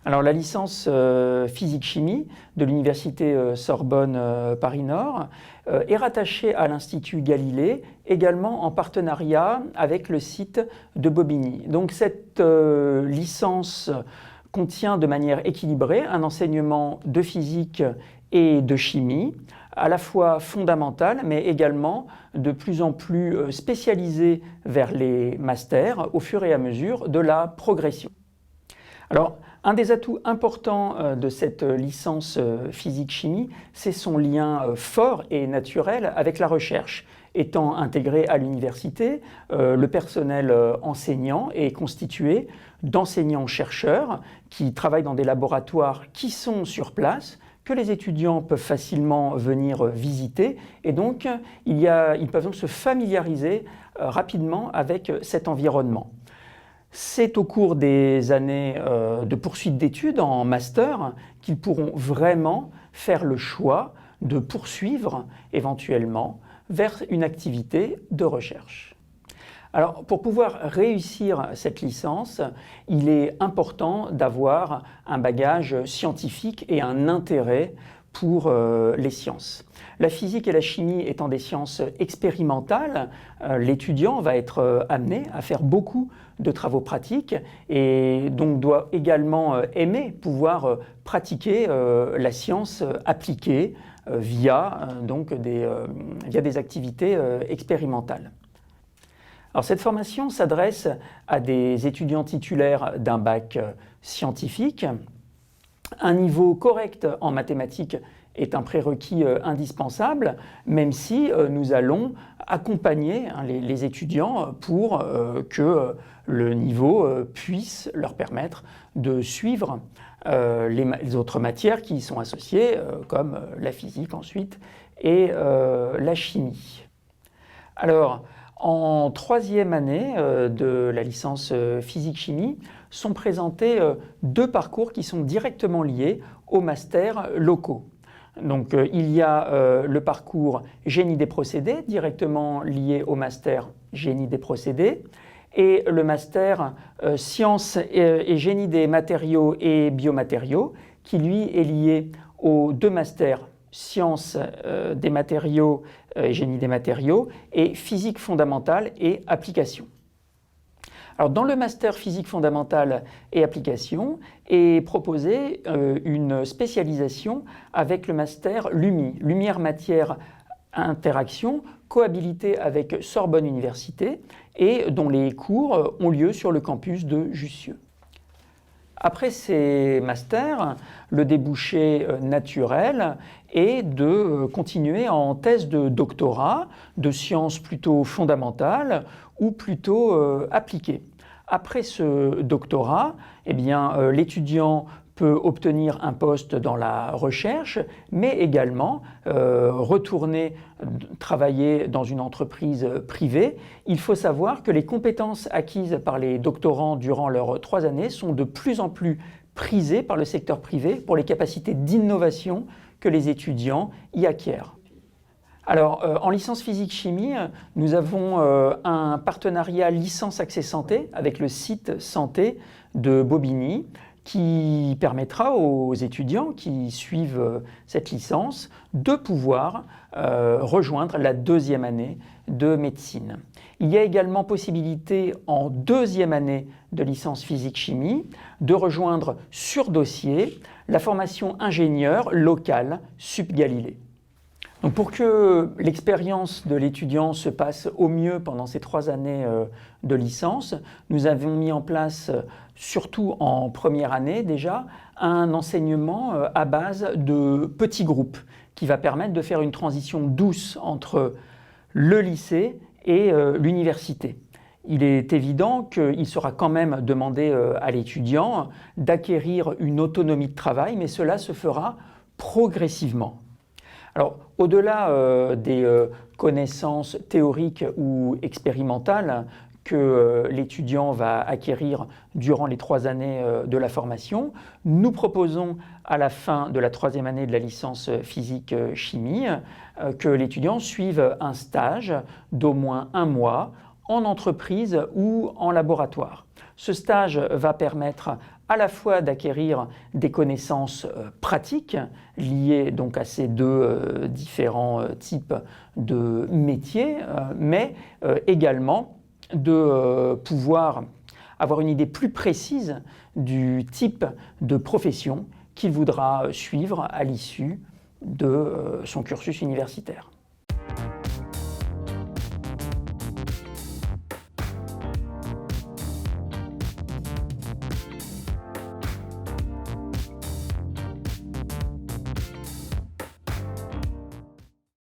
Alors la licence physique-chimie de l'université Sorbonne Paris-Nord est rattachée à l'Institut Galilée, également en partenariat avec le site de Bobigny. Donc cette licence contient de manière équilibrée un enseignement de physique et de chimie, à la fois fondamental, mais également de plus en plus spécialisé vers les masters au fur et à mesure de la progression. Alors, un des atouts importants de cette licence physique-chimie, c'est son lien fort et naturel avec la recherche. Étant intégré à l'université, le personnel enseignant est constitué d'enseignants-chercheurs qui travaillent dans des laboratoires qui sont sur place, que les étudiants peuvent facilement venir visiter, et donc ils peuvent donc se familiariser rapidement avec cet environnement. C'est au cours des années de poursuite d'études en master qu'ils pourront vraiment faire le choix de poursuivre éventuellement vers une activité de recherche. Alors, pour pouvoir réussir cette licence, il est important d'avoir un bagage scientifique et un intérêt pour les sciences. La physique et la chimie étant des sciences expérimentales, l'étudiant va être amené à faire beaucoup de travaux pratiques et donc doit également aimer pouvoir pratiquer la science appliquée via des activités expérimentales. Alors, cette formation s'adresse à des étudiants titulaires d'un bac scientifique. Un niveau correct en mathématiques est un prérequis indispensable, même si nous allons accompagner les étudiants pour que le niveau puisse leur permettre de suivre les autres matières qui y sont associées, comme la physique ensuite et la chimie. Alors, en troisième année de la licence physique-chimie sont présentés deux parcours qui sont directement liés aux masters locaux. Donc il y a le parcours génie des procédés, directement lié au master génie des procédés, et le master sciences et génie des matériaux et biomatériaux, qui lui est lié aux deux masters sciences des matériaux et génie des matériaux, et physique fondamentale et application. Alors, dans le master physique fondamentale et application est proposée une spécialisation avec le master LUMI, lumière, matière, interaction, cohabilité avec Sorbonne Université, et dont les cours ont lieu sur le campus de Jussieu. Après ces masters, le débouché naturel est de continuer en thèse de doctorat de sciences plutôt fondamentales ou plutôt appliquées. Après ce doctorat, l'étudiant peut obtenir un poste dans la recherche, mais également retourner travailler dans une entreprise privée. Il faut savoir que les compétences acquises par les doctorants durant leurs 3 années sont de plus en plus prisées par le secteur privé pour les capacités d'innovation que les étudiants y acquièrent. Alors, en licence physique-chimie, nous avons un partenariat licence accès santé avec le site santé de Bobigny, qui permettra aux étudiants qui suivent cette licence de pouvoir rejoindre la 2e année de médecine. Il y a également possibilité en 2e année de licence physique-chimie de rejoindre sur dossier la formation ingénieur locale Sup Galilée. Donc pour que l'expérience de l'étudiant se passe au mieux pendant ces 3 années de licence, nous avons mis en place, surtout en première année déjà, un enseignement à base de petits groupes qui va permettre de faire une transition douce entre le lycée et l'université. Il est évident qu'il sera quand même demandé à l'étudiant d'acquérir une autonomie de travail, mais cela se fera progressivement. Alors, au-delà des connaissances théoriques ou expérimentales que l'étudiant va acquérir durant les 3 années de la formation, nous proposons à la fin de la 3e année de la licence physique-chimie que l'étudiant suive un stage d'au moins 1 mois en entreprise ou en laboratoire. Ce stage va permettre à la fois d'acquérir des connaissances pratiques liées donc à ces deux différents types de métiers, mais également de pouvoir avoir une idée plus précise du type de profession qu'il voudra suivre à l'issue de son cursus universitaire.